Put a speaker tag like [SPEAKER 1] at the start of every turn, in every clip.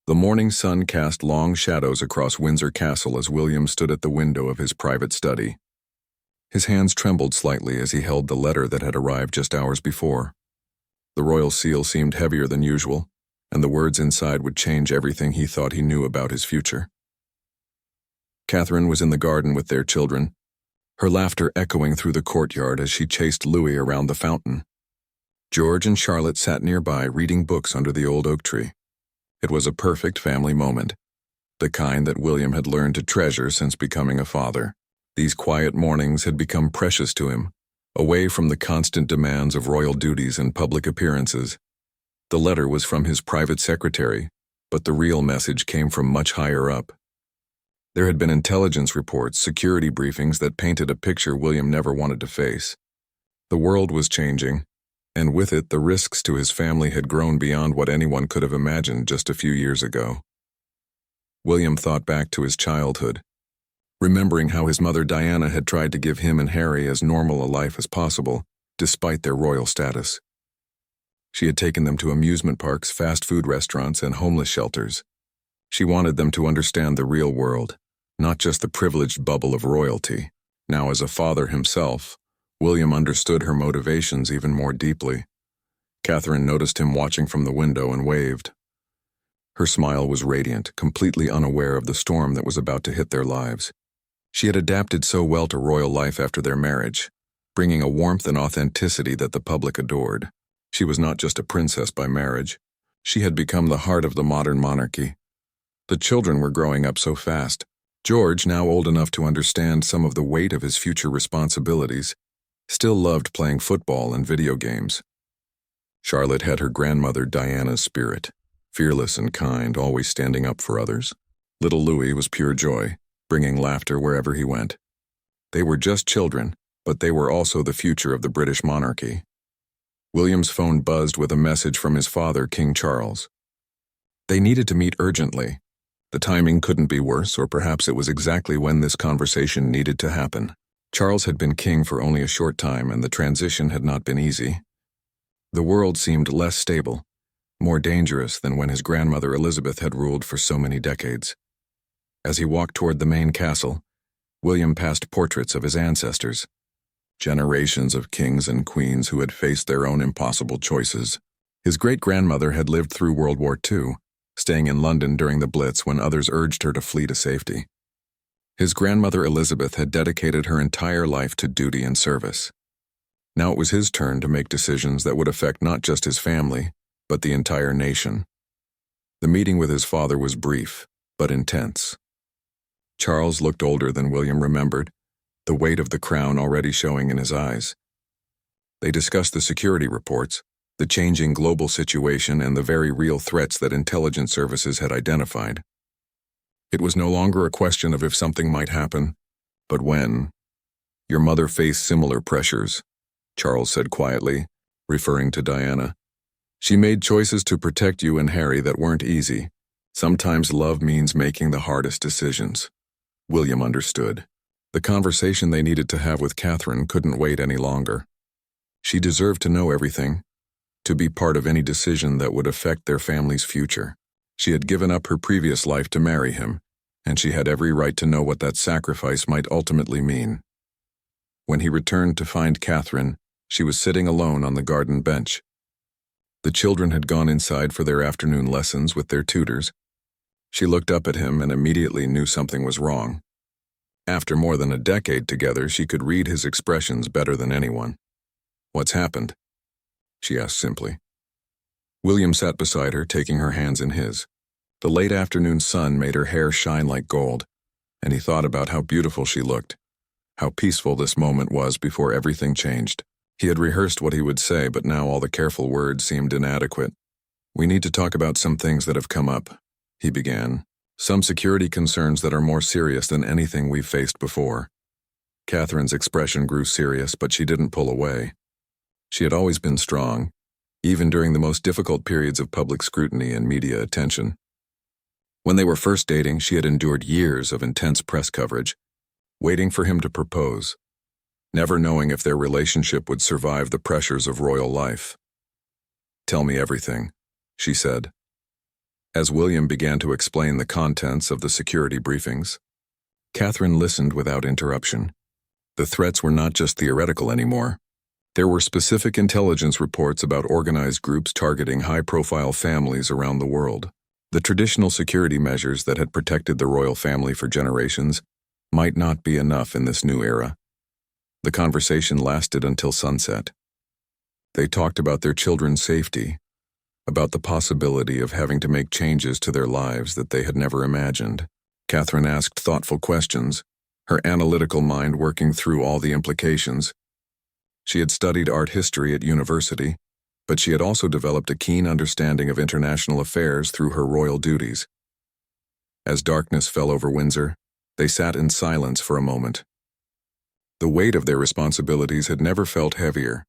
[SPEAKER 1] The morning sun cast long shadows across Windsor Castle as William stood at the window of his private study. His hands trembled slightly as he held the letter that had arrived just hours before. The royal seal seemed heavier than usual, and the words inside would change everything he thought he knew about his future. Catherine was in the garden with their children, her laughter echoing through the courtyard as she chased Louis around the fountain. George and Charlotte sat nearby reading books under the old oak tree. It was a perfect family moment, the kind that William had learned to treasure since becoming a father. These quiet mornings had become precious to him, away from the constant demands of royal duties and public appearances. The letter was from his private secretary, but the real message came from much higher up. There had been intelligence reports, security briefings that painted a picture William never wanted to face. The world was changing, and with it the risks to his family had grown beyond what anyone could have imagined just a few years ago. William thought back to his childhood, remembering how his mother Diana had tried to give him and Harry as normal a life as possible, despite their royal status. She had taken them to amusement parks, fast food restaurants, and homeless shelters. She wanted them to understand the real world, not just the privileged bubble of royalty. Now, as a father himself, William understood her motivations even more deeply. Catherine noticed him watching from the window and waved. Her smile was radiant, completely unaware of the storm that was about to hit their lives. She had adapted so well to royal life after their marriage, bringing a warmth and authenticity that the public adored. She was not just a princess by marriage. She had become the heart of the modern monarchy. The children were growing up so fast. George, now old enough to understand some of the weight of his future responsibilities, still loved playing football and video games. Charlotte had her grandmother Diana's spirit, fearless and kind, always standing up for others. Little Louis was pure joy, bringing laughter wherever he went. They were just children, but they were also the future of the British monarchy. William's phone buzzed with a message from his father, King Charles. They needed to meet urgently. The timing couldn't be worse, or perhaps it was exactly when this conversation needed to happen. Charles had been king for only a short time, and the transition had not been easy. The world seemed less stable, more dangerous than when his grandmother Elizabeth had ruled for so many decades. As he walked toward the main castle, William passed portraits of his ancestors, generations of kings and queens who had faced their own impossible choices. His great-grandmother had lived through World War II, staying in London during the Blitz when others urged her to flee to safety. His grandmother Elizabeth had dedicated her entire life to duty and service. Now it was his turn to make decisions that would affect not just his family, but the entire nation. The meeting with his father was brief, but intense. Charles looked older than William remembered, the weight of the crown already showing in his eyes. They discussed the security reports, the changing global situation, and the very real threats that intelligence services had identified. It was no longer a question of if something might happen, but when. Your mother faced similar pressures, Charles said quietly, referring to Diana. She made choices to protect you and Harry that weren't easy. Sometimes love means making the hardest decisions. William understood. The conversation they needed to have with Catherine couldn't wait any longer. She deserved to know everything, to be part of any decision that would affect their family's future. She had given up her previous life to marry him, and she had every right to know what that sacrifice might ultimately mean. When he returned to find Catherine, she was sitting alone on the garden bench. The children had gone inside for their afternoon lessons with their tutors. She looked up at him and immediately knew something was wrong. After more than a decade together, she could read his expressions better than anyone. "What's happened?" she asked simply. William sat beside her, taking her hands in his. The late afternoon sun made her hair shine like gold, and he thought about how beautiful she looked, how peaceful this moment was before everything changed. He had rehearsed what he would say, but now all the careful words seemed inadequate. "We need to talk about some things that have come up," he began. "Some security concerns that are more serious than anything we've faced before." Catherine's expression grew serious, but she didn't pull away. She had always been strong, even during the most difficult periods of public scrutiny and media attention. When they were first dating, she had endured years of intense press coverage, waiting for him to propose, never knowing if their relationship would survive the pressures of royal life. "Tell me everything," she said. As William began to explain the contents of the security briefings, Catherine listened without interruption. The threats were not just theoretical anymore. There were specific intelligence reports about organized groups targeting high-profile families around the world. The traditional security measures that had protected the royal family for generations might not be enough in this new era. The conversation lasted until sunset. They talked about their children's safety, about the possibility of having to make changes to their lives that they had never imagined. Catherine asked thoughtful questions, her analytical mind working through all the implications. She had studied art history at university, but she had also developed a keen understanding of international affairs through her royal duties. As darkness fell over Windsor, they sat in silence for a moment. The weight of their responsibilities had never felt heavier.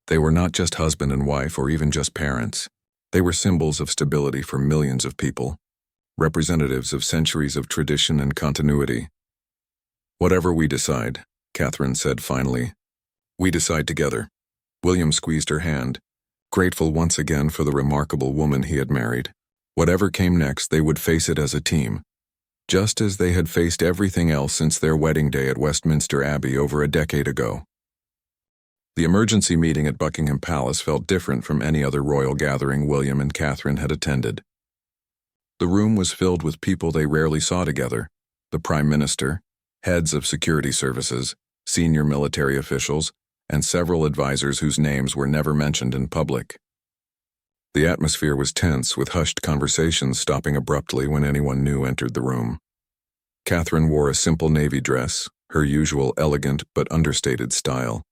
[SPEAKER 1] They were not just husband and wife or even just parents. They were symbols of stability for millions of people, representatives of centuries of tradition and continuity. "Whatever we decide," Catherine said finally, "we decide together." William squeezed her hand, grateful once again for the remarkable woman he had married. Whatever came next, they would face it as a team, just as they had faced everything else since their wedding day at Westminster Abbey over a decade ago. The emergency meeting at Buckingham Palace felt different from any other royal gathering William and Catherine had attended. The room was filled with people they rarely saw together: the Prime Minister, heads of security services, senior military officials, and several advisors whose names were never mentioned in public. The atmosphere was tense, with hushed conversations stopping abruptly when anyone new entered the room. Catherine wore a simple navy dress, her usual elegant but understated style.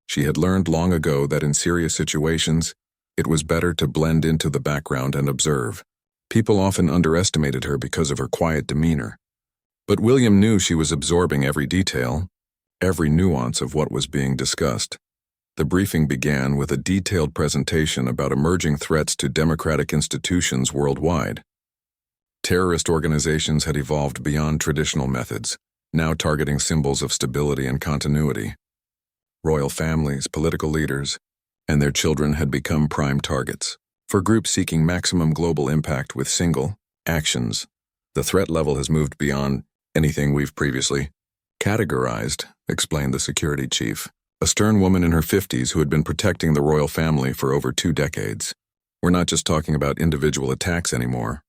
[SPEAKER 1] She had learned long ago that in serious situations, it was better to blend into the background and observe. People often underestimated her because of her quiet demeanor. But William knew she was absorbing every detail, every nuance of what was being discussed. The briefing began with a detailed presentation about emerging threats to democratic institutions worldwide. Terrorist organizations had evolved beyond traditional methods, now targeting symbols of stability and continuity. Royal families, political leaders, and their children had become prime targets. For groups seeking maximum global impact with single actions, the threat level has moved beyond anything we've previously categorized, explained the security chief, a stern woman in her 50s who had been protecting the royal family for over 2 decades. "We're not just talking about individual attacks anymore.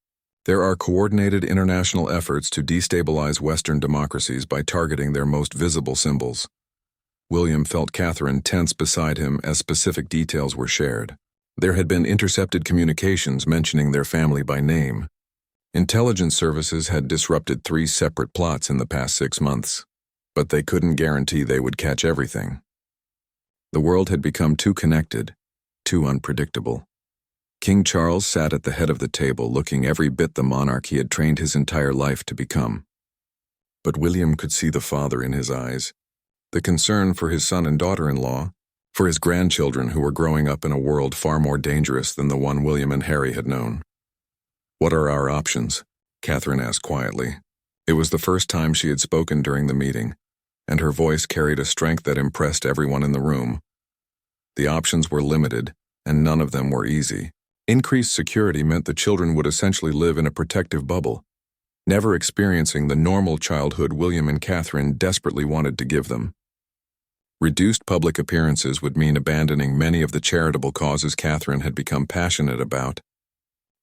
[SPEAKER 1] There are coordinated international efforts to destabilize Western democracies by targeting their most visible symbols." William felt Catherine tense beside him as specific details were shared. There had been intercepted communications mentioning their family by name. Intelligence services had disrupted 3 separate plots in the past 6 months, but they couldn't guarantee they would catch everything. The world had become too connected, too unpredictable. King Charles sat at the head of the table, looking every bit the monarch he had trained his entire life to become. But William could see the father in his eyes, the concern for his son and daughter-in-law, for his grandchildren who were growing up in a world far more dangerous than the one William and Harry had known. "What are our options?" Catherine asked quietly. It was the first time she had spoken during the meeting, and her voice carried a strength that impressed everyone in the room. The options were limited, and none of them were easy. Increased security meant the children would essentially live in a protective bubble, never experiencing the normal childhood William and Catherine desperately wanted to give them. Reduced public appearances would mean abandoning many of the charitable causes Catherine had become passionate about,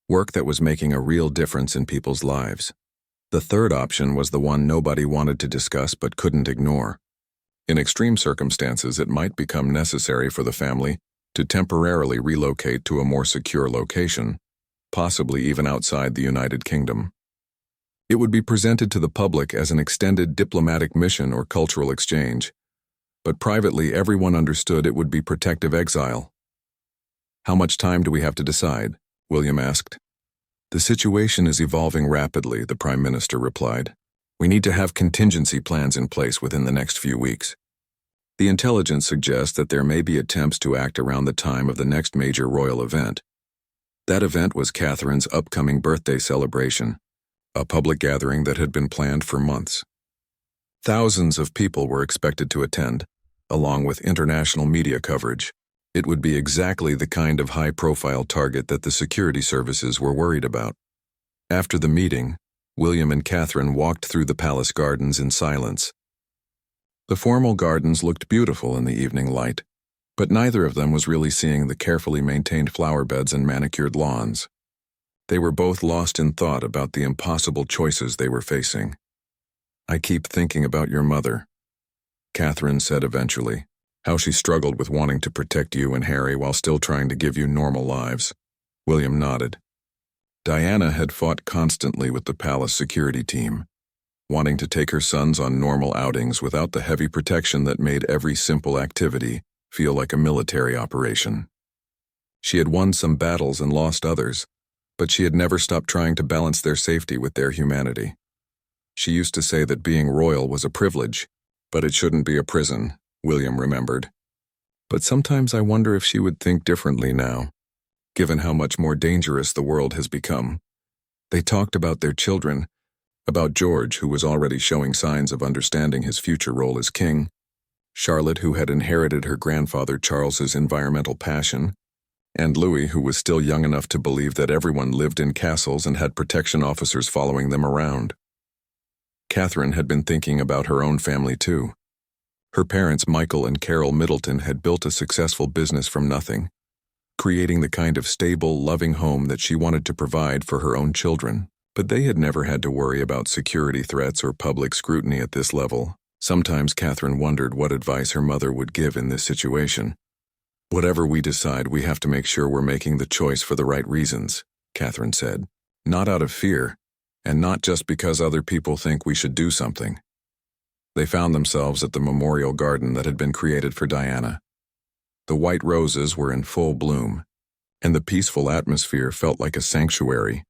[SPEAKER 1] work that was making a real difference in people's lives. The third option was the one nobody wanted to discuss but couldn't ignore. In extreme circumstances, it might become necessary for the family to temporarily relocate to a more secure location, possibly even outside the United Kingdom. It would be presented to the public as an extended diplomatic mission or cultural exchange, but privately everyone understood it would be protective exile. "How much time do we have to decide?" William asked. "The situation is evolving rapidly," the Prime Minister replied. "We need to have contingency plans in place within the next few weeks. The intelligence suggests that there may be attempts to act around the time of the next major royal event." That event was Catherine's upcoming birthday celebration, a public gathering that had been planned for months. Thousands of people were expected to attend, along with international media coverage. It would be exactly the kind of high-profile target that the security services were worried about. After the meeting, William and Catherine walked through the palace gardens in silence. The formal gardens looked beautiful in the evening light, but neither of them was really seeing the carefully maintained flower beds and manicured lawns. They were both lost in thought about the impossible choices they were facing. "I keep thinking about your mother," Catherine said eventually, "how she struggled with wanting to protect you and Harry while still trying to give you normal lives." William nodded. Diana had fought constantly with the palace security team, wanting to take her sons on normal outings without the heavy protection that made every simple activity feel like a military operation. She had won some battles and lost others, but she had never stopped trying to balance their safety with their humanity. She used to say that being royal was a privilege, but it shouldn't be a prison, William remembered. But sometimes I wonder if she would think differently now, given how much more dangerous the world has become. They talked about their children, about George, who was already showing signs of understanding his future role as king, Charlotte, who had inherited her grandfather Charles's environmental passion, and Louis, who was still young enough to believe that everyone lived in castles and had protection officers following them around. Catherine had been thinking about her own family too. Her parents, Michael and Carol Middleton, had built a successful business from nothing, creating the kind of stable, loving home that she wanted to provide for her own children. But they had never had to worry about security threats or public scrutiny at this level. Sometimes Catherine wondered what advice her mother would give in this situation. "Whatever we decide, we have to make sure we're making the choice for the right reasons," Catherine said. "Not out of fear, and not just because other people think we should do something." They found themselves at the memorial garden that had been created for Diana. The white roses were in full bloom, and the peaceful atmosphere felt like a sanctuary.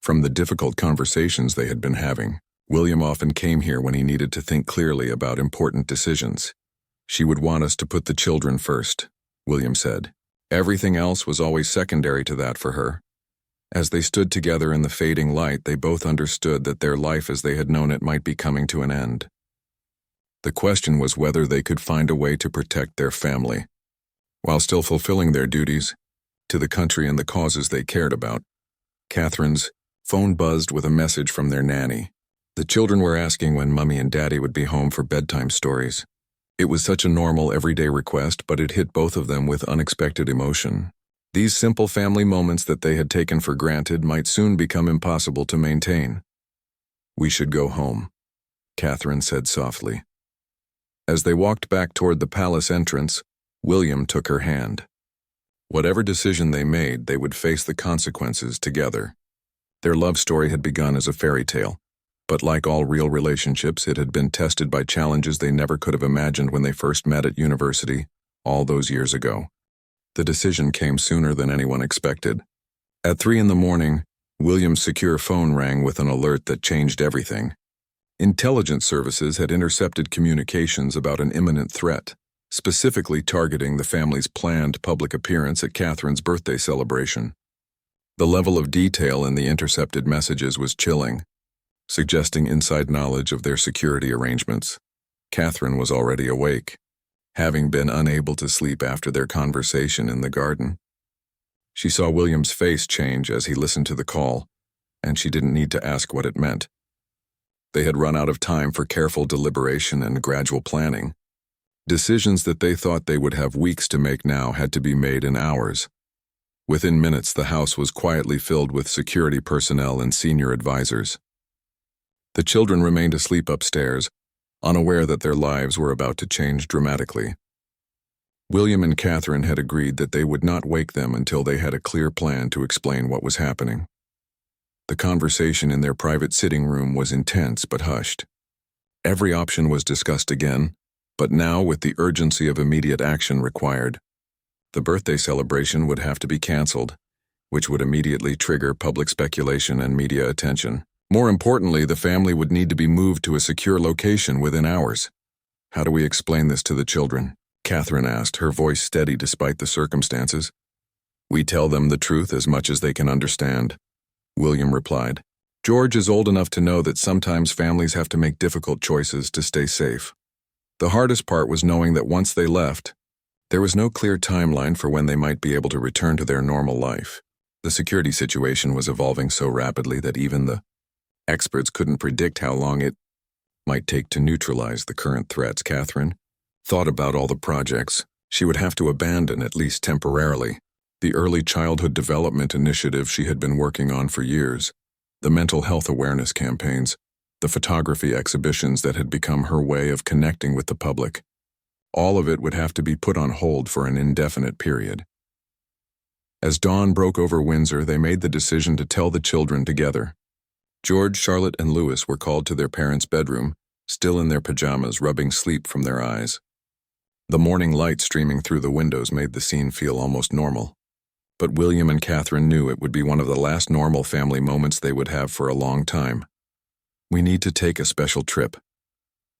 [SPEAKER 1] From the difficult conversations they had been having, William often came here when he needed to think clearly about important decisions. "She would want us to put the children first," William said. "Everything else was always secondary to that for her." As they stood together in the fading light, they both understood that their life as they had known it might be coming to an end. The question was whether they could find a way to protect their family, while still fulfilling their duties to the country and the causes they cared about. Catherine's phone buzzed with a message from their nanny. The children were asking when Mummy and Daddy would be home for bedtime stories. It was such a normal, everyday request, but it hit both of them with unexpected emotion. These simple family moments that they had taken for granted might soon become impossible to maintain. "We should go home," Catherine said softly. As they walked back toward the palace entrance, William took her hand. Whatever decision they made, they would face the consequences together. Their love story had begun as a fairy tale, but like all real relationships, it had been tested by challenges they never could have imagined when they first met at university, all those years ago. The decision came sooner than anyone expected. At 3 a.m, William's secure phone rang with an alert that changed everything. Intelligence services had intercepted communications about an imminent threat, specifically targeting the family's planned public appearance at Catherine's birthday celebration. The level of detail in the intercepted messages was chilling, suggesting inside knowledge of their security arrangements. Catherine was already awake, having been unable to sleep after their conversation in the garden. She saw William's face change as he listened to the call, and she didn't need to ask what it meant. They had run out of time for careful deliberation and gradual planning. Decisions that they thought they would have weeks to make now had to be made in hours. Within minutes, the house was quietly filled with security personnel and senior advisors. The children remained asleep upstairs, unaware that their lives were about to change dramatically. William and Catherine had agreed that they would not wake them until they had a clear plan to explain what was happening. The conversation in their private sitting room was intense but hushed. Every option was discussed again, but now with the urgency of immediate action required. The birthday celebration would have to be canceled, which would immediately trigger public speculation and media attention. More importantly, the family would need to be moved to a secure location within hours. "How do we explain this to the children?" Catherine asked, her voice steady despite the circumstances. "We tell them the truth as much as they can understand," William replied. "George is old enough to know that sometimes families have to make difficult choices to stay safe. The hardest part was knowing that once they left, There was no clear timeline for when they might be able to return to their normal life. The security situation was evolving so rapidly that even the experts couldn't predict how long it might take to neutralize the current threats. Catherine thought about all the projects she would have to abandon, at least temporarily. The early childhood development initiative she had been working on for years, the mental health awareness campaigns, the photography exhibitions that had become her way of connecting with the public. All of it would have to be put on hold for an indefinite period. As dawn broke over Windsor, they made the decision to tell the children together. George, Charlotte, and Louis were called to their parents' bedroom, still in their pajamas, rubbing sleep from their eyes. The morning light streaming through the windows made the scene feel almost normal. But William and Catherine knew it would be one of the last normal family moments they would have for a long time. "We need to take a special trip,"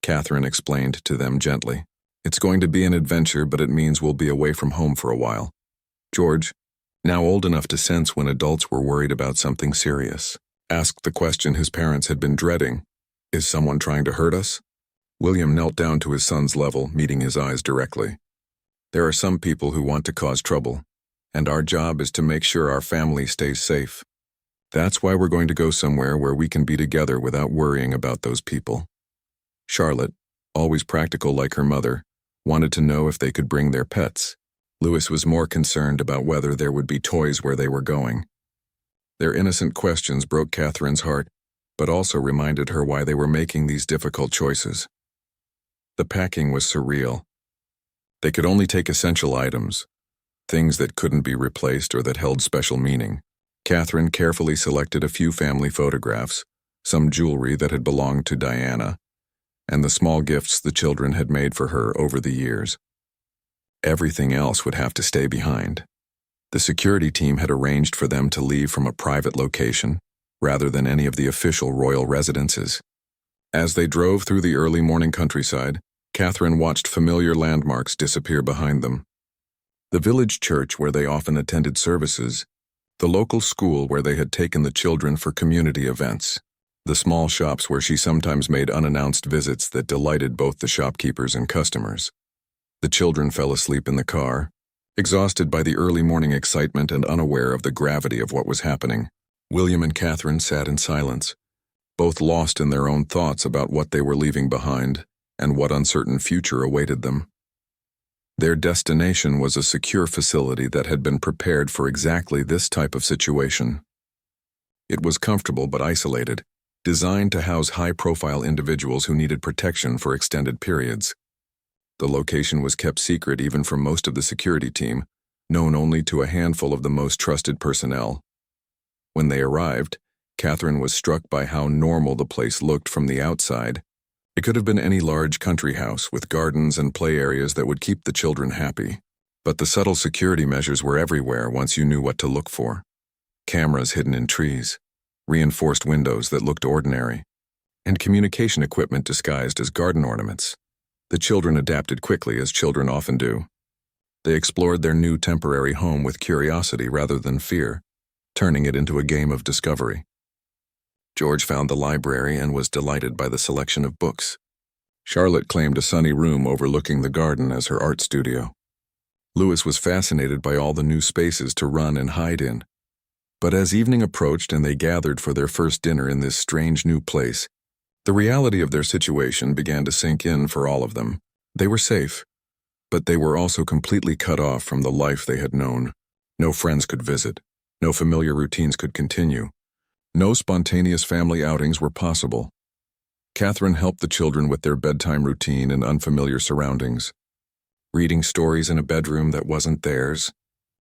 [SPEAKER 1] Catherine explained to them gently. "It's going to be an adventure, but it means we'll be away from home for a while." George, now old enough to sense when adults were worried about something serious, asked the question his parents had been dreading. "Is someone trying to hurt us?" William knelt down to his son's level, meeting his eyes directly. "There are some people who want to cause trouble, and our job is to make sure our family stays safe. That's why we're going to go somewhere where we can be together without worrying about those people." Charlotte, always practical like her mother, wanted to know if they could bring their pets. Louis was more concerned about whether there would be toys where they were going. Their innocent questions broke Catherine's heart, but also reminded her why they were making these difficult choices. The packing was surreal. They could only take essential items, things that couldn't be replaced or that held special meaning. Catherine carefully selected a few family photographs, some jewelry that had belonged to Diana, and the small gifts the children had made for her over the years. Everything else would have to stay behind. The security team had arranged for them to leave from a private location, rather than any of the official royal residences. As they drove through the early morning countryside, Catherine watched familiar landmarks disappear behind them. The village church where they often attended services, the local school where they had taken the children for community events, the small shops where she sometimes made unannounced visits that delighted both the shopkeepers and customers. The children fell asleep in the car, exhausted by the early morning excitement and unaware of the gravity of what was happening. William and Catherine sat in silence, both lost in their own thoughts about what they were leaving behind and what uncertain future awaited them. Their destination was a secure facility that had been prepared for exactly this type of situation. It was comfortable but isolated, designed to house high-profile individuals who needed protection for extended periods. The location was kept secret even from most of the security team, known only to a handful of the most trusted personnel. When they arrived, Catherine was struck by how normal the place looked from the outside. It could have been any large country house with gardens and play areas that would keep the children happy. But the subtle security measures were everywhere once you knew what to look for. Cameras hidden in trees, reinforced windows that looked ordinary, and communication equipment disguised as garden ornaments. The children adapted quickly, as children often do. They explored their new temporary home with curiosity rather than fear, turning it into a game of discovery. George found the library and was delighted by the selection of books. Charlotte claimed a sunny room overlooking the garden as her art studio. Louis was fascinated by all the new spaces to run and hide in. But as evening approached and they gathered for their first dinner in this strange new place, the reality of their situation began to sink in for all of them. They were safe, but they were also completely cut off from the life they had known. No friends could visit. No familiar routines could continue. No spontaneous family outings were possible. Catherine helped the children with their bedtime routine in unfamiliar surroundings, reading stories in a bedroom that wasn't theirs,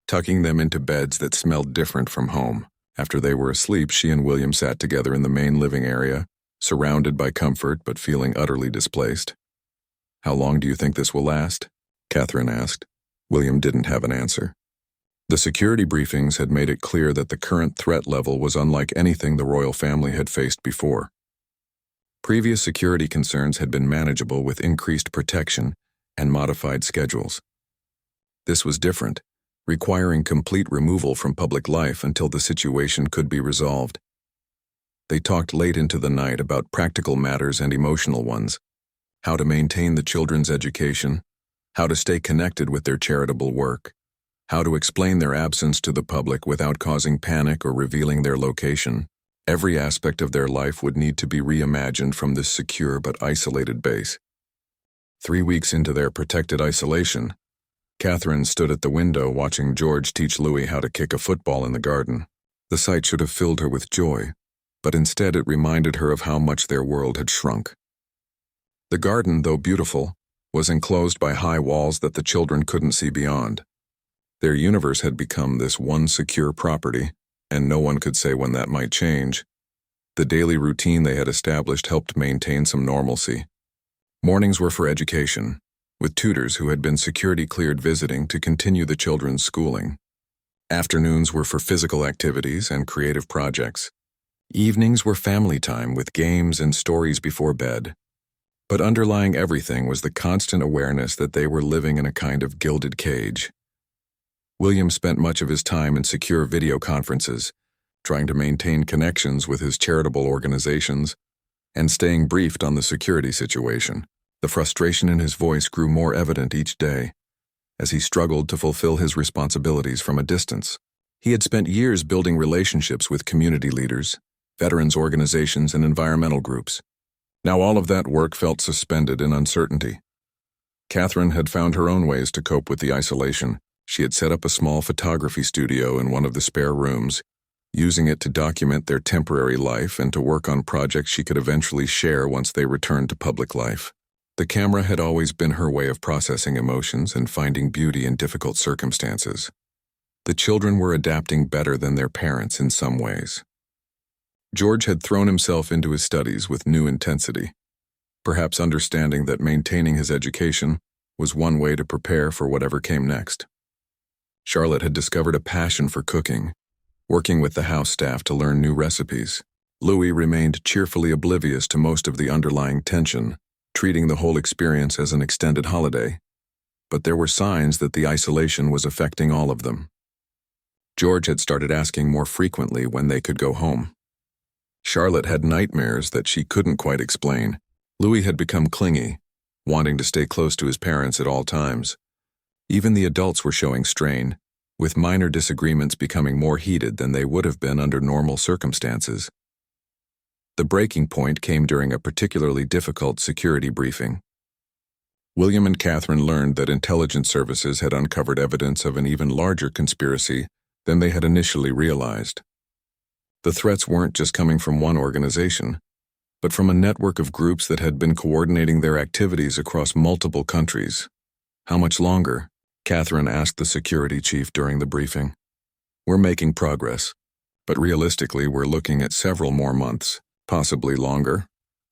[SPEAKER 1] tucking them into beds that smelled different from home. After they were asleep, she and William sat together in the main living area, surrounded by comfort but feeling utterly displaced. "How long do you think this will last?" Catherine asked. William didn't have an answer. The security briefings had made it clear that the current threat level was unlike anything the royal family had faced before. Previous security concerns had been manageable with increased protection and modified schedules. This was different, requiring complete removal from public life until the situation could be resolved. They talked late into the night about practical matters and emotional ones, how to maintain the children's education, how to stay connected with their charitable work, how to explain their absence to the public without causing panic or revealing their location. Every aspect of their life would need to be reimagined from this secure but isolated base. 3 weeks into their protected isolation, Catherine stood at the window watching George teach Louis how to kick a football in the garden. The sight should have filled her with joy, but instead it reminded her of how much their world had shrunk. The garden, though beautiful, was enclosed by high walls that the children couldn't see beyond. Their universe had become this one secure property, and no one could say when that might change. The daily routine they had established helped maintain some normalcy. Mornings were for education, with tutors who had been security-cleared visiting to continue the children's schooling. Afternoons were for physical activities and creative projects. Evenings were family time with games and stories before bed. But underlying everything was the constant awareness that they were living in a kind of gilded cage. William spent much of his time in secure video conferences, trying to maintain connections with his charitable organizations, and staying briefed on the security situation. The frustration in his voice grew more evident each day, as he struggled to fulfill his responsibilities from a distance. He had spent years building relationships with community leaders, veterans organizations, and environmental groups. Now all of that work felt suspended in uncertainty. Catherine had found her own ways to cope with the isolation. She had set up a small photography studio in one of the spare rooms, using it to document their temporary life and to work on projects she could eventually share once they returned to public life. The camera had always been her way of processing emotions and finding beauty in difficult circumstances. The children were adapting better than their parents in some ways. George had thrown himself into his studies with new intensity, perhaps understanding that maintaining his education was one way to prepare for whatever came next. Charlotte had discovered a passion for cooking, working with the house staff to learn new recipes. Louis remained cheerfully oblivious to most of the underlying tension, treating the whole experience as an extended holiday. But there were signs that the isolation was affecting all of them. George had started asking more frequently when they could go home. Charlotte had nightmares that she couldn't quite explain. Louis had become clingy, wanting to stay close to his parents at all times. Even the adults were showing strain, with minor disagreements becoming more heated than they would have been under normal circumstances. The breaking point came during a particularly difficult security briefing. William and Catherine learned that intelligence services had uncovered evidence of an even larger conspiracy than they had initially realized. The threats weren't just coming from one organization, but from a network of groups that had been coordinating their activities across multiple countries. How much longer? Catherine asked the security chief during the briefing. We're making progress, but realistically we're looking at several more months, possibly longer,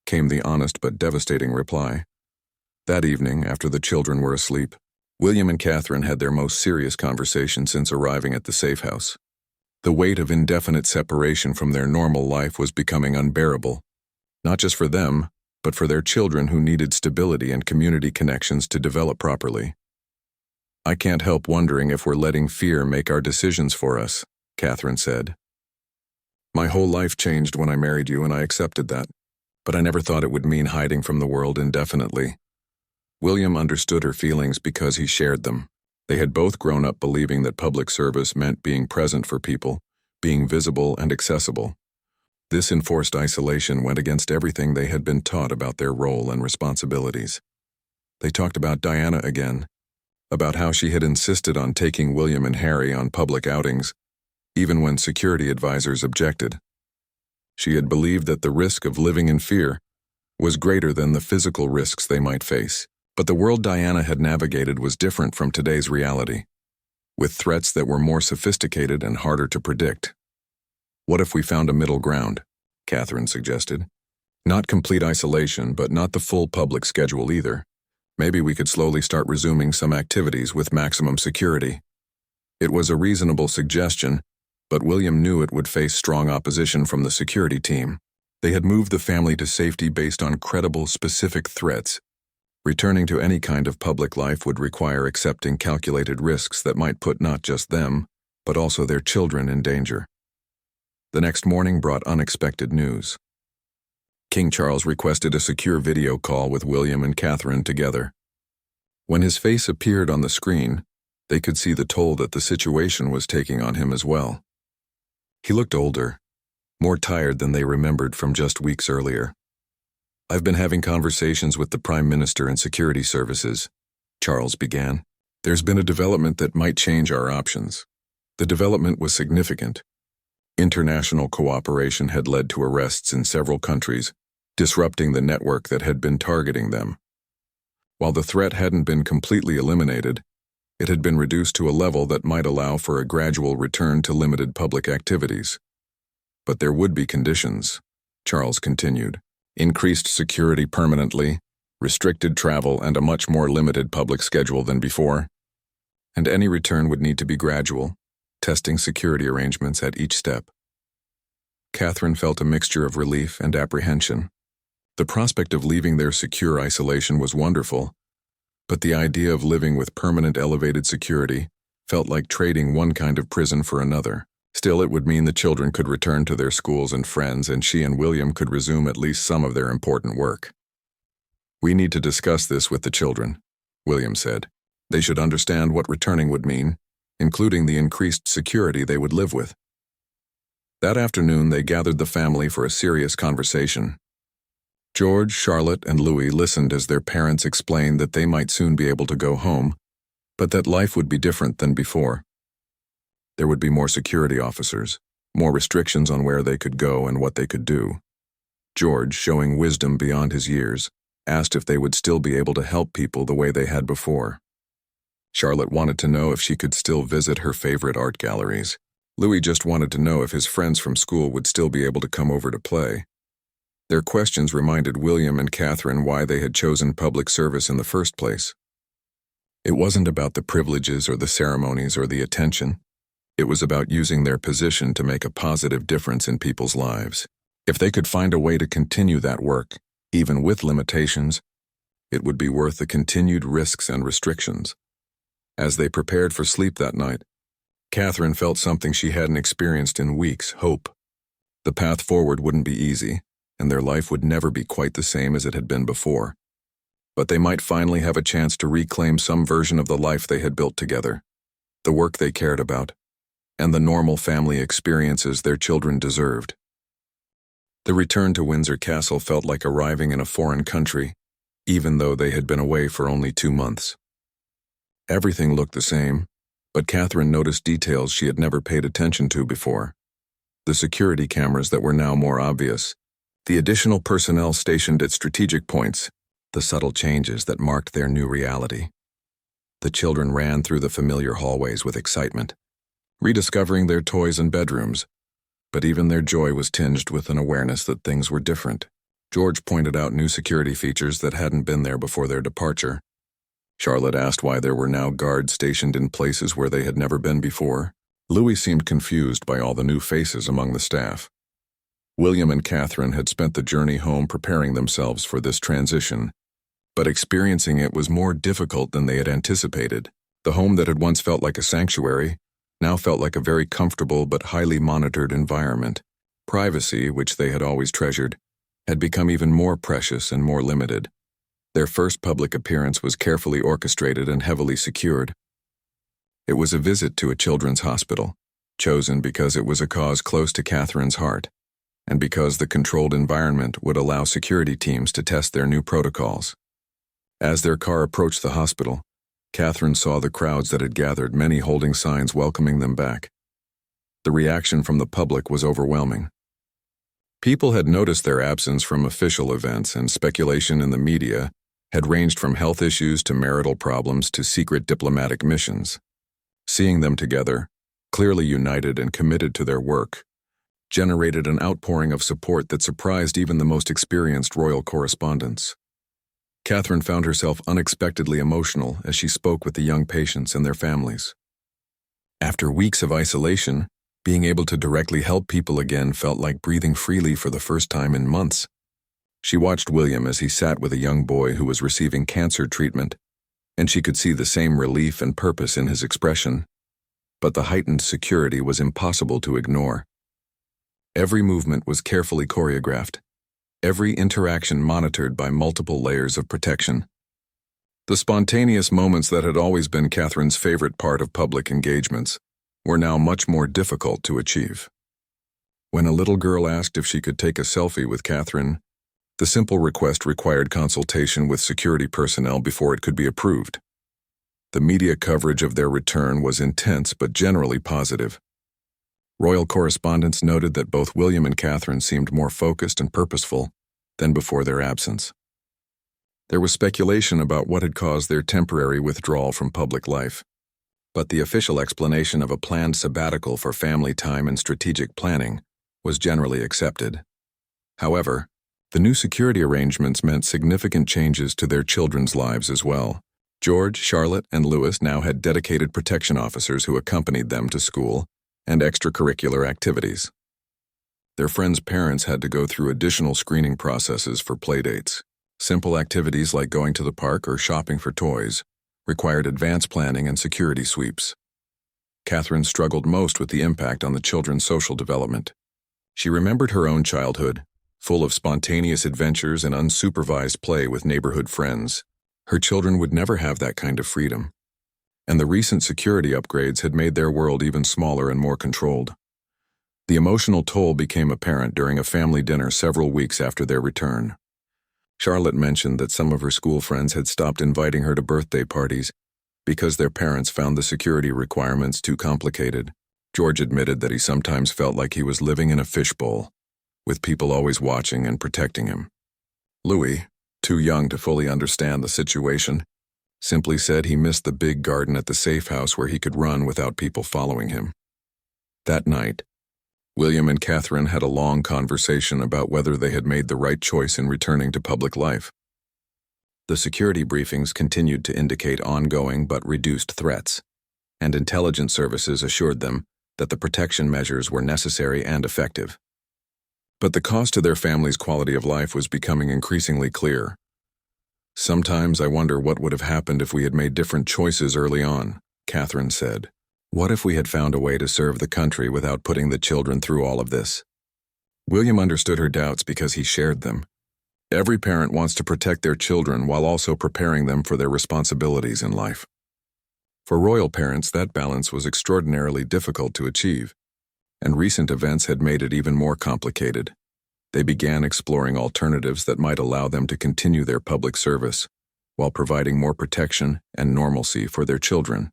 [SPEAKER 1] came the honest but devastating reply. That evening, after the children were asleep, William and Catherine had their most serious conversation since arriving at the safe house. The weight of indefinite separation from their normal life was becoming unbearable, not just for them, but for their children who needed stability and community connections to develop properly. I can't help wondering if we're letting fear make our decisions for us, Catherine said. My whole life changed when I married you, and I accepted that, but I never thought it would mean hiding from the world indefinitely. William understood her feelings because he shared them. They had both grown up believing that public service meant being present for people, being visible and accessible. This enforced isolation went against everything they had been taught about their role and responsibilities. They talked about Diana again, about how she had insisted on taking William and Harry on public outings, even when security advisors objected. She had believed that the risk of living in fear was greater than the physical risks they might face. But the world Diana had navigated was different from today's reality, with threats that were more sophisticated and harder to predict. What if we found a middle ground? Catherine suggested. Not complete isolation, but not the full public schedule either. Maybe we could slowly start resuming some activities with maximum security. It was a reasonable suggestion, but William knew it would face strong opposition from the security team. They had moved the family to safety based on credible, specific threats. Returning to any kind of public life would require accepting calculated risks that might put not just them, but also their children in danger. The next morning brought unexpected news. King Charles requested a secure video call with William and Catherine together. When his face appeared on the screen, they could see the toll that the situation was taking on him as well. He looked older, more tired than they remembered from just weeks earlier. "I've been having conversations with the Prime Minister and security services," Charles began. "There's been a development that might change our options." The development was significant. International cooperation had led to arrests in several countries, disrupting the network that had been targeting them. While the threat hadn't been completely eliminated, it had been reduced to a level that might allow for a gradual return to limited public activities. But there would be conditions, Charles continued. Increased security permanently, restricted travel, and a much more limited public schedule than before. And any return would need to be gradual, testing security arrangements at each step. Catherine felt a mixture of relief and apprehension. The prospect of leaving their secure isolation was wonderful, but the idea of living with permanent elevated security felt like trading one kind of prison for another. Still, it would mean the children could return to their schools and friends, and she and William could resume at least some of their important work. "We need to discuss this with the children," William said. "They should understand what returning would mean, including the increased security they would live with." That afternoon, they gathered the family for a serious conversation. George, Charlotte, and Louis listened as their parents explained that they might soon be able to go home, but that life would be different than before. There would be more security officers, more restrictions on where they could go and what they could do. George, showing wisdom beyond his years, asked if they would still be able to help people the way they had before. Charlotte wanted to know if she could still visit her favorite art galleries. Louis just wanted to know if his friends from school would still be able to come over to play. Their questions reminded William and Catherine why they had chosen public service in the first place. It wasn't about the privileges or the ceremonies or the attention. It was about using their position to make a positive difference in people's lives. If they could find a way to continue that work, even with limitations, it would be worth the continued risks and restrictions. As they prepared for sleep that night, Catherine felt something she hadn't experienced in weeks: hope. The path forward wouldn't be easy, and their life would never be quite the same as it had been before. But they might finally have a chance to reclaim some version of the life they had built together, the work they cared about, and the normal family experiences their children deserved. The return to Windsor Castle felt like arriving in a foreign country, even though they had been away for only 2 months. Everything looked the same, but Catherine noticed details she had never paid attention to before. The security cameras that were now more obvious, the additional personnel stationed at strategic points, the subtle changes that marked their new reality. The children ran through the familiar hallways with excitement, rediscovering their toys and bedrooms, but even their joy was tinged with an awareness that things were different. George pointed out new security features that hadn't been there before their departure. Charlotte asked why there were now guards stationed in places where they had never been before. Louis seemed confused by all the new faces among the staff. William and Catherine had spent the journey home preparing themselves for this transition, but experiencing it was more difficult than they had anticipated. The home that had once felt like a sanctuary now felt like a very comfortable but highly monitored environment. Privacy, which they had always treasured, had become even more precious and more limited. Their first public appearance was carefully orchestrated and heavily secured. It was a visit to a children's hospital, chosen because it was a cause close to Catherine's heart, and because the controlled environment would allow security teams to test their new protocols. As their car approached the hospital, Catherine saw the crowds that had gathered, many holding signs welcoming them back. The reaction from the public was overwhelming. People had noticed their absence from official events, and speculation in the media had ranged from health issues to marital problems to secret diplomatic missions. Seeing them together, clearly united and committed to their work, generated an outpouring of support that surprised even the most experienced royal correspondents. Catherine found herself unexpectedly emotional as she spoke with the young patients and their families. After weeks of isolation, being able to directly help people again felt like breathing freely for the first time in months. She watched William as he sat with a young boy who was receiving cancer treatment, and she could see the same relief and purpose in his expression. But the heightened security was impossible to ignore. Every movement was carefully choreographed, every interaction monitored by multiple layers of protection. The spontaneous moments that had always been Catherine's favorite part of public engagements were now much more difficult to achieve. When a little girl asked if she could take a selfie with Catherine, the simple request required consultation with security personnel before it could be approved. The media coverage of their return was intense but generally positive. Royal correspondents noted that both William and Catherine seemed more focused and purposeful than before their absence. There was speculation about what had caused their temporary withdrawal from public life, but the official explanation of a planned sabbatical for family time and strategic planning was generally accepted. However, the new security arrangements meant significant changes to their children's lives as well. George, Charlotte, and Louis now had dedicated protection officers who accompanied them to school and extracurricular activities. Their friends' parents had to go through additional screening processes for playdates. Simple activities like going to the park or shopping for toys required advanced planning and security sweeps. Catherine struggled most with the impact on the children's social development. She remembered her own childhood, full of spontaneous adventures and unsupervised play with neighborhood friends. Her children would never have that kind of freedom, and the recent security upgrades had made their world even smaller and more controlled. The emotional toll became apparent during a family dinner several weeks after their return. Charlotte mentioned that some of her school friends had stopped inviting her to birthday parties because their parents found the security requirements too complicated. George admitted that he sometimes felt like he was living in a fishbowl, with people always watching and protecting him. Louis, too young to fully understand the situation, simply said he missed the big garden at the safe house where he could run without people following him. That night, William and Catherine had a long conversation about whether they had made the right choice in returning to public life. The security briefings continued to indicate ongoing but reduced threats, and intelligence services assured them that the protection measures were necessary and effective. But the cost to their family's quality of life was becoming increasingly clear. "Sometimes I wonder what would have happened if we had made different choices early on," Catherine said. "What if we had found a way to serve the country without putting the children through all of this?" William understood her doubts because he shared them. Every parent wants to protect their children while also preparing them for their responsibilities in life. For royal parents, that balance was extraordinarily difficult to achieve, and recent events had made it even more complicated. They began exploring alternatives that might allow them to continue their public service, while providing more protection and normalcy for their children.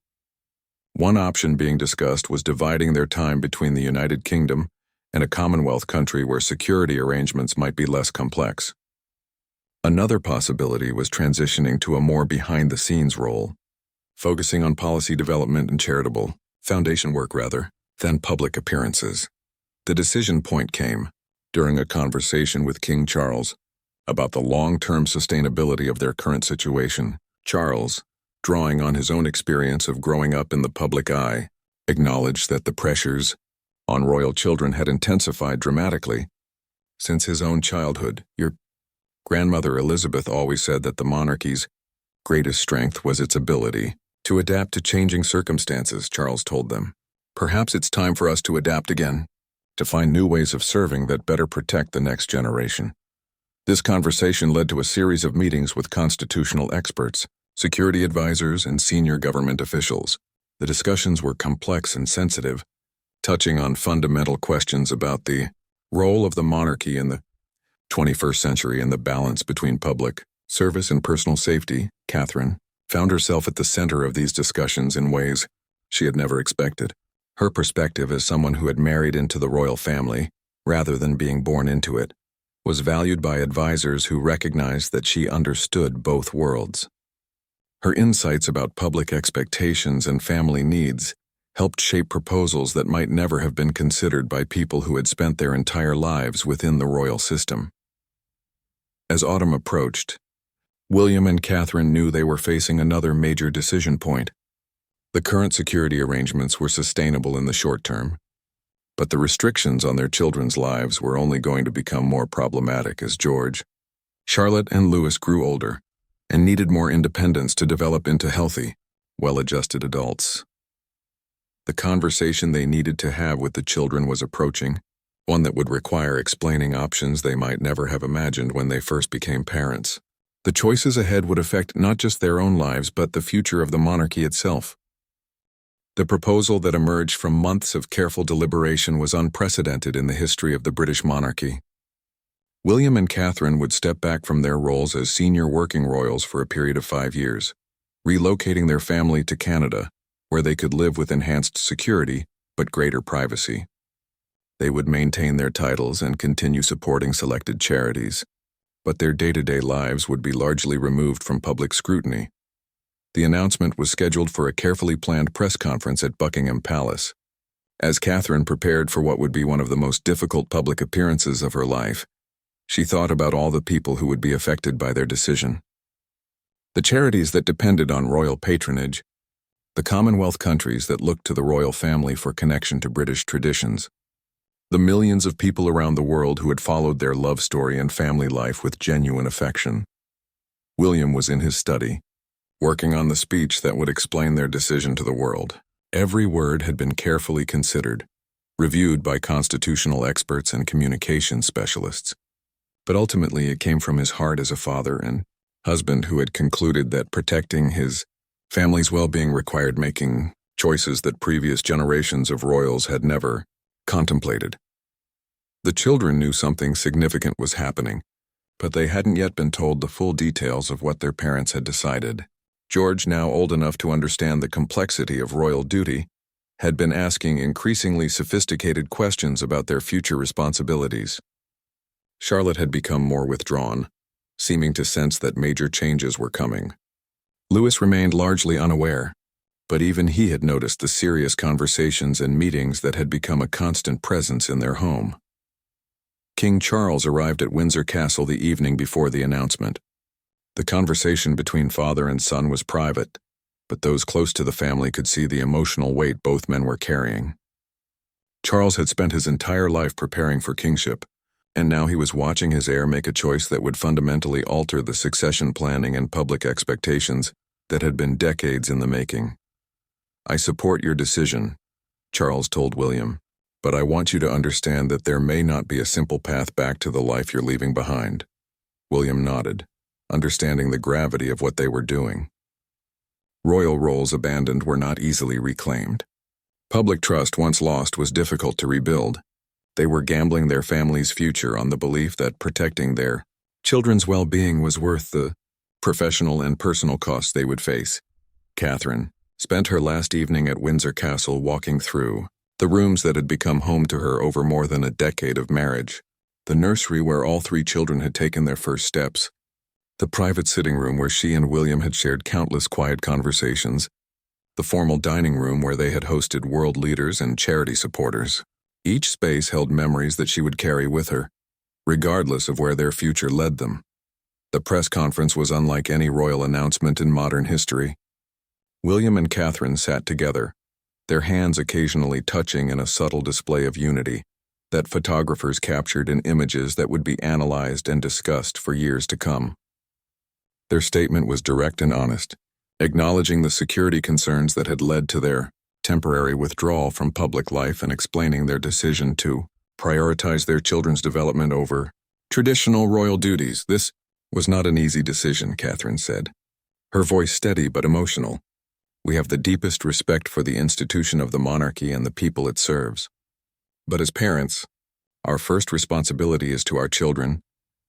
[SPEAKER 1] One option being discussed was dividing their time between the United Kingdom and a Commonwealth country where security arrangements might be less complex. Another possibility was transitioning to a more behind-the-scenes role, focusing on policy development and charitable, foundation work than public appearances. The decision point came during a conversation with King Charles about the long-term sustainability of their current situation. Charles, drawing on his own experience of growing up in the public eye, acknowledged that the pressures on royal children had intensified dramatically since his own childhood. Your grandmother Elizabeth always said that the monarchy's greatest strength was its ability to adapt to changing circumstances, Charles told them. Perhaps it's time for us to adapt again, to find new ways of serving that better protect the next generation. This conversation led to a series of meetings with constitutional experts, security advisors, and senior government officials. The discussions were complex and sensitive, touching on fundamental questions about the role of the monarchy in the 21st century and the balance between public service and personal safety. Catherine found herself at the center of these discussions in ways she had never expected. Her perspective as someone who had married into the royal family, rather than being born into it, was valued by advisors who recognized that she understood both worlds. Her insights about public expectations and family needs helped shape proposals that might never have been considered by people who had spent their entire lives within the royal system. As autumn approached, William and Catherine knew they were facing another major decision point. The current security arrangements were sustainable in the short term, but the restrictions on their children's lives were only going to become more problematic as George, Charlotte, and Louis grew older and needed more independence to develop into healthy, well-adjusted adults. The conversation they needed to have with the children was approaching, one that would require explaining options they might never have imagined when they first became parents. The choices ahead would affect not just their own lives but the future of the monarchy itself. The proposal that emerged from months of careful deliberation was unprecedented in the history of the British monarchy. William and Catherine would step back from their roles as senior working royals for a period of 5 years, relocating their family to Canada, where they could live with enhanced security but greater privacy. They would maintain their titles and continue supporting selected charities, but their day-to-day lives would be largely removed from public scrutiny. The announcement was scheduled for a carefully planned press conference at Buckingham Palace. As Catherine prepared for what would be one of the most difficult public appearances of her life, she thought about all the people who would be affected by their decision. The charities that depended on royal patronage, the Commonwealth countries that looked to the royal family for connection to British traditions, the millions of people around the world who had followed their love story and family life with genuine affection. William was in his study, working on the speech that would explain their decision to the world. Every word had been carefully considered, reviewed by constitutional experts and communication specialists. But ultimately it came from his heart as a father and husband who had concluded that protecting his family's well-being required making choices that previous generations of royals had never contemplated. The children knew something significant was happening, but they hadn't yet been told the full details of what their parents had decided. George, now old enough to understand the complexity of royal duty, had been asking increasingly sophisticated questions about their future responsibilities. Charlotte had become more withdrawn, seeming to sense that major changes were coming. Louis remained largely unaware, but even he had noticed the serious conversations and meetings that had become a constant presence in their home. King Charles arrived at Windsor Castle the evening before the announcement. The conversation between father and son was private, but those close to the family could see the emotional weight both men were carrying. Charles had spent his entire life preparing for kingship, and now he was watching his heir make a choice that would fundamentally alter the succession planning and public expectations that had been decades in the making. "I support your decision," Charles told William, "but I want you to understand that there may not be a simple path back to the life you're leaving behind." William nodded, understanding the gravity of what they were doing. Royal roles abandoned were not easily reclaimed. Public trust once lost was difficult to rebuild. They were gambling their family's future on the belief that protecting their children's well-being was worth the professional and personal costs they would face. Catherine spent her last evening at Windsor Castle walking through the rooms that had become home to her over more than a decade of marriage, the nursery where all 3 children had taken their first steps, the private sitting room where she and William had shared countless quiet conversations, the formal dining room where they had hosted world leaders and charity supporters. Each space held memories that she would carry with her, regardless of where their future led them. The press conference was unlike any royal announcement in modern history. William and Catherine sat together, their hands occasionally touching in a subtle display of unity that photographers captured in images that would be analyzed and discussed for years to come. Their statement was direct and honest, acknowledging the security concerns that had led to their temporary withdrawal from public life and explaining their decision to prioritize their children's development over traditional royal duties. "This was not an easy decision," Catherine said, her voice steady but emotional. "We have the deepest respect for the institution of the monarchy and the people it serves. But as parents, our first responsibility is to our children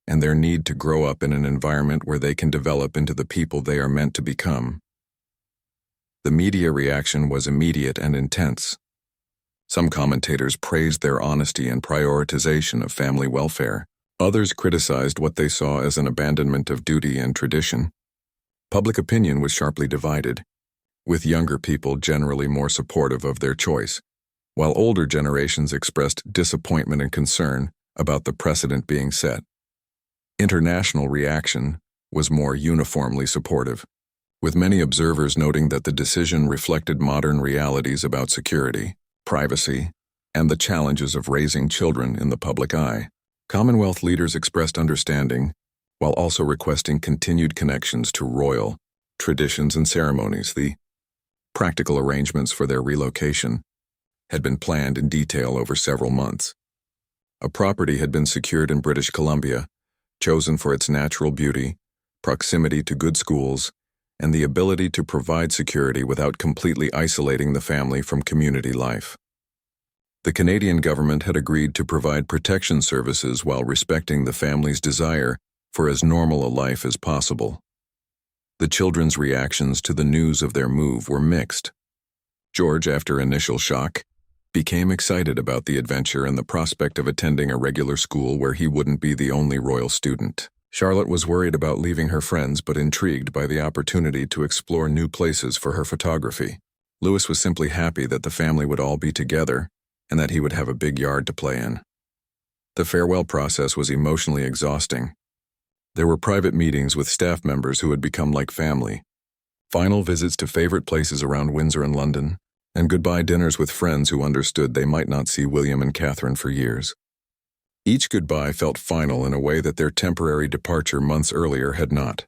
[SPEAKER 1] and their need to grow up in an environment where they can develop into the people they are meant to become." The media reaction was immediate and intense. Some commentators praised their honesty and prioritization of family welfare. Others criticized what they saw as an abandonment of duty and tradition. Public opinion was sharply divided, with younger people generally more supportive of their choice, while older generations expressed disappointment and concern about the precedent being set. International reaction was more uniformly supportive, with many observers noting that the decision reflected modern realities about security, privacy, and the challenges of raising children in the public eye. Commonwealth leaders expressed understanding, while also requesting continued connections to royal traditions and ceremonies. The practical arrangements for their relocation had been planned in detail over several months. A property had been secured in British Columbia, chosen for its natural beauty, proximity to good schools, and the ability to provide security without completely isolating the family from community life. The Canadian government had agreed to provide protection services while respecting the family's desire for as normal a life as possible. The children's reactions to the news of their move were mixed. George, after initial shock, became excited about the adventure and the prospect of attending a regular school where he wouldn't be the only royal student. Charlotte was worried about leaving her friends but intrigued by the opportunity to explore new places for her photography. Louis was simply happy that the family would all be together and that he would have a big yard to play in. The farewell process was emotionally exhausting. There were private meetings with staff members who had become like family, final visits to favorite places around Windsor and London, and goodbye dinners with friends who understood they might not see William and Catherine for years. Each goodbye felt final in a way that their temporary departure months earlier had not.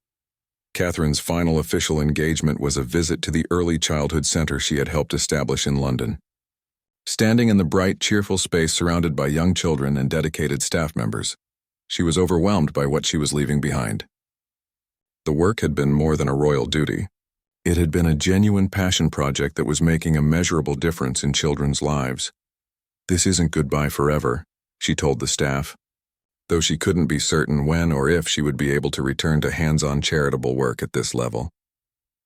[SPEAKER 1] Catherine's final official engagement was a visit to the early childhood center she had helped establish in London. Standing in the bright, cheerful space surrounded by young children and dedicated staff members, she was overwhelmed by what she was leaving behind. The work had been more than a royal duty. It had been a genuine passion project that was making a measurable difference in children's lives. "This isn't goodbye forever," she told the staff, though she couldn't be certain when or if she would be able to return to hands-on charitable work at this level.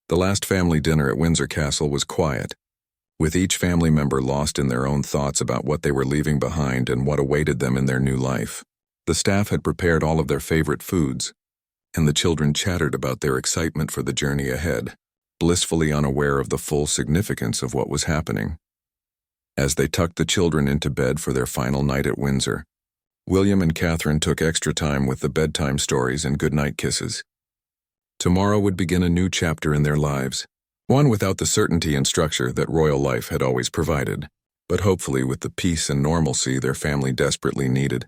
[SPEAKER 1] The last family dinner at Windsor Castle was quiet, with each family member lost in their own thoughts about what they were leaving behind and what awaited them in their new life. The staff had prepared all of their favorite foods, and the children chattered about their excitement for the journey ahead, blissfully unaware of the full significance of what was happening. As they tucked the children into bed for their final night at Windsor, William and Catherine took extra time with the bedtime stories and goodnight kisses. Tomorrow would begin a new chapter in their lives, one without the certainty and structure that royal life had always provided, but hopefully with the peace and normalcy their family desperately needed.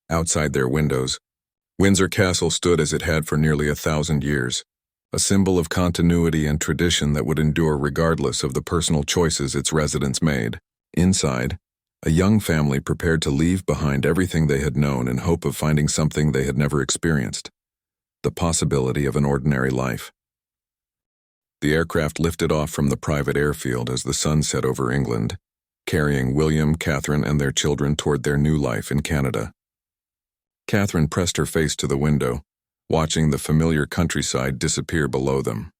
[SPEAKER 1] Outside their windows, Windsor Castle stood as it had for nearly 1,000 years, a symbol of continuity and tradition that would endure regardless of the personal choices its residents made. Inside, a young family prepared to leave behind everything they had known in hope of finding something they had never experienced, the possibility of an ordinary life. The aircraft lifted off from the private airfield as the sun set over England, carrying William, Catherine, and their children toward their new life in Canada. Catherine pressed her face to the window, watching the familiar countryside disappear below them.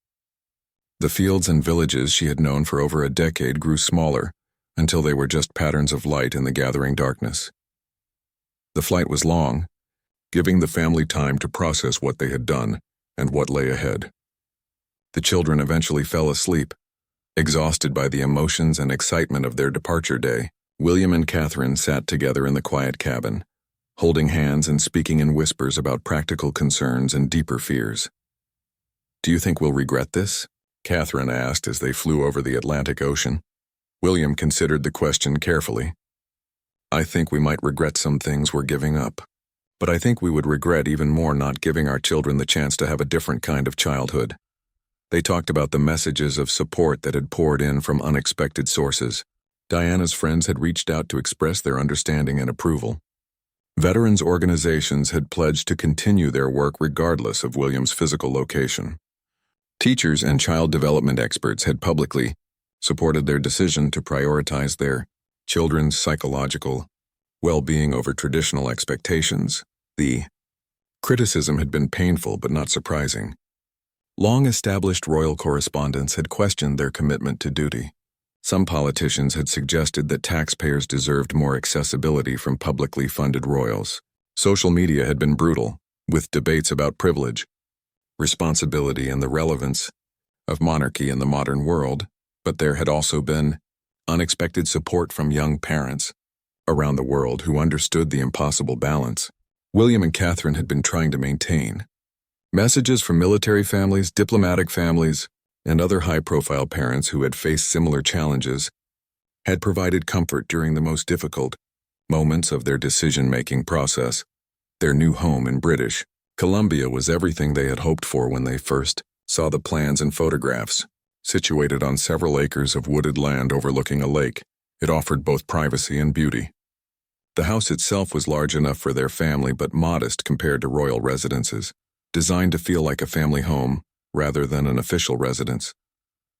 [SPEAKER 1] The fields and villages she had known for over a decade grew smaller, until they were just patterns of light in the gathering darkness. The flight was long, giving the family time to process what they had done and what lay ahead. The children eventually fell asleep, exhausted by the emotions and excitement of their departure day. William and Catherine sat together in the quiet cabin, holding hands and speaking in whispers about practical concerns and deeper fears. "Do you think we'll regret this?" Catherine asked as they flew over the Atlantic Ocean. William considered the question carefully. "I think we might regret some things we're giving up, but I think we would regret even more not giving our children the chance to have a different kind of childhood." They talked about the messages of support that had poured in from unexpected sources. Diana's friends had reached out to express their understanding and approval. Veterans organizations had pledged to continue their work regardless of William's physical location. Teachers and child development experts had publicly supported their decision to prioritize their children's psychological well-being over traditional expectations. The criticism had been painful but not surprising. Long-established royal correspondents had questioned their commitment to duty. Some politicians had suggested that taxpayers deserved more accessibility from publicly funded royals. Social media had been brutal, with debates about privilege, responsibility, and the relevance of monarchy in the modern world, but there had also been unexpected support from young parents around the world who understood the impossible balance William and Catherine had been trying to maintain. Messages from military families, diplomatic families, and other high-profile parents who had faced similar challenges had provided comfort during the most difficult moments of their decision-making process. Their new home in British Columbia was everything they had hoped for when they first saw the plans and photographs. Situated on several acres of wooded land overlooking a lake, it offered both privacy and beauty. The house itself was large enough for their family but modest compared to royal residences. designed to feel like a family home rather than an official residence.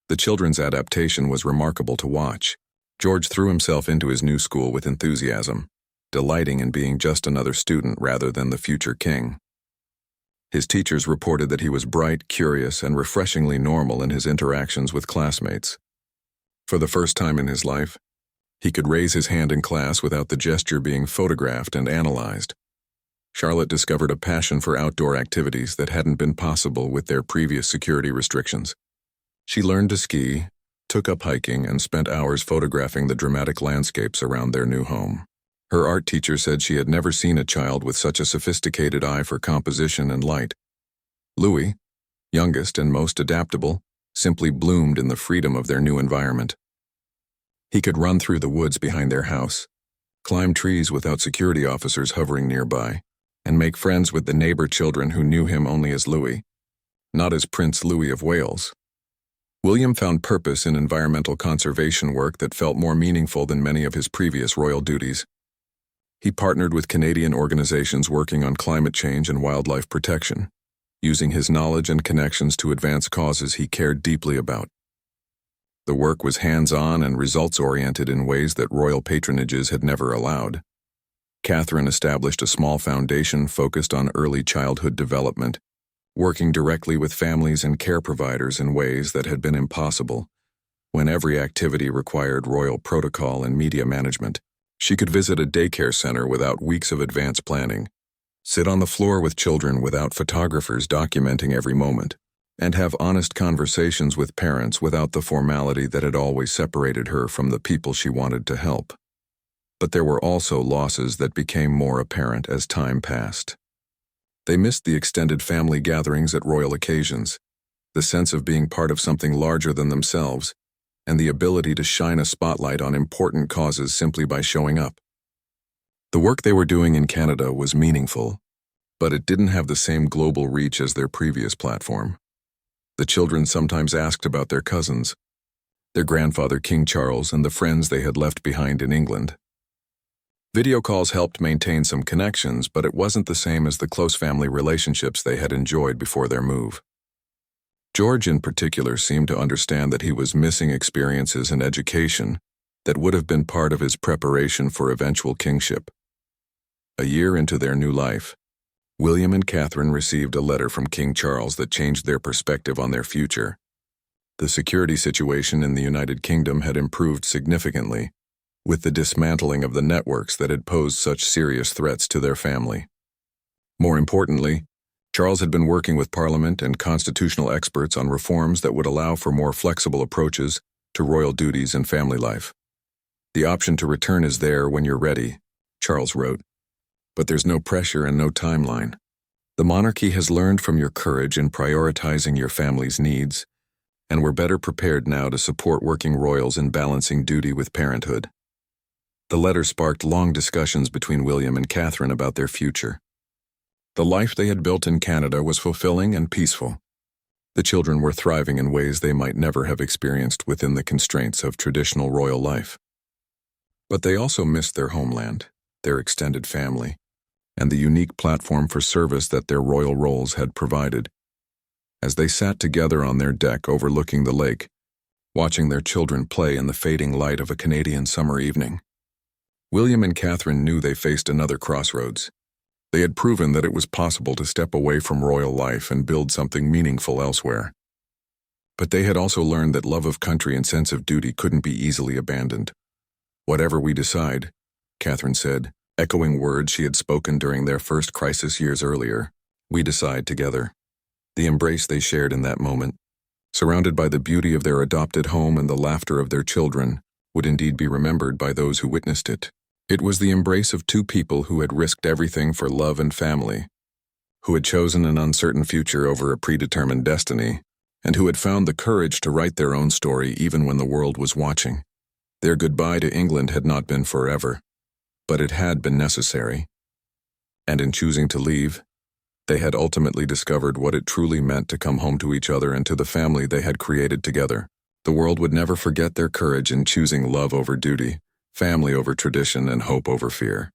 [SPEAKER 1] The children's adaptation was remarkable to watch. George threw himself into his new school with enthusiasm, delighting in being just another student rather than the future king. His teachers reported that he was bright, curious, and refreshingly normal in his interactions with classmates. For the first time in his life, he could raise his hand in class without the gesture being photographed and analyzed. Charlotte discovered a passion for outdoor activities that hadn't been possible with their previous security restrictions. She learned to ski, took up hiking, and spent hours photographing the dramatic landscapes around their new home. Her art teacher said she had never seen a child with such a sophisticated eye for composition and light. Louis, youngest and most adaptable, simply bloomed in the freedom of their new environment. He could run through the woods behind their house, climb trees without security officers hovering nearby, and make friends with the neighbor children who knew him only as Louis, not as Prince Louis of Wales. William found purpose in environmental conservation work that felt more meaningful than many of his previous royal duties. He partnered with Canadian organizations working on climate change and wildlife protection, using his knowledge and connections to advance causes he cared deeply about. The work was hands-on and results-oriented in ways that royal patronages had never allowed. Catherine established a small foundation focused on early childhood development, working directly with families and care providers in ways that had been impossible when every activity required royal protocol and media management. She could visit a daycare center without weeks of advance planning, sit on the floor with children without photographers documenting every moment, and have honest conversations with parents without the formality that had always separated her from the people she wanted to help. But there were also losses that became more apparent as time passed. They missed the extended family gatherings at royal occasions, the sense of being part of something larger than themselves, and the ability to shine a spotlight on important causes simply by showing up. The work they were doing in Canada was meaningful, but it didn't have the same global reach as their previous platform. The children sometimes asked about their cousins, their grandfather King Charles, and the friends they had left behind in England. Video calls helped maintain some connections, but it wasn't the same as the close family relationships they had enjoyed before their move. George in particular seemed to understand that he was missing experiences and education that would have been part of his preparation for eventual kingship. A year into their new life, William and Catherine received a letter from King Charles that changed their perspective on their future. The security situation in the United Kingdom had improved significantly, with the dismantling of the networks that had posed such serious threats to their family. More importantly, Charles had been working with Parliament and constitutional experts on reforms that would allow for more flexible approaches to royal duties and family life. "The option to return is there when you're ready," Charles wrote. "But there's no pressure and no timeline. The monarchy has learned from your courage in prioritizing your family's needs, and we're better prepared now to support working royals in balancing duty with parenthood." The letter sparked long discussions between William and Catherine about their future. The life they had built in Canada was fulfilling and peaceful. The children were thriving in ways they might never have experienced within the constraints of traditional royal life. But they also missed their homeland, their extended family, and the unique platform for service that their royal roles had provided. As they sat together on their deck overlooking the lake, watching their children play in the fading light of a Canadian summer evening, William and Catherine knew they faced another crossroads. They had proven that it was possible to step away from royal life and build something meaningful elsewhere. But they had also learned that love of country and sense of duty couldn't be easily abandoned. "Whatever we decide," Catherine said, echoing words she had spoken during their first crisis years earlier, "we decide together." The embrace they shared in that moment, surrounded by the beauty of their adopted home and the laughter of their children, would indeed be remembered by those who witnessed it. It was the embrace of two people who had risked everything for love and family, who had chosen an uncertain future over a predetermined destiny, and who had found the courage to write their own story even when the world was watching. Their goodbye to England had not been forever, but it had been necessary. And in choosing to leave, they had ultimately discovered what it truly meant to come home to each other and to the family they had created together. The world would never forget their courage in choosing love over duty, family over tradition, and hope over fear.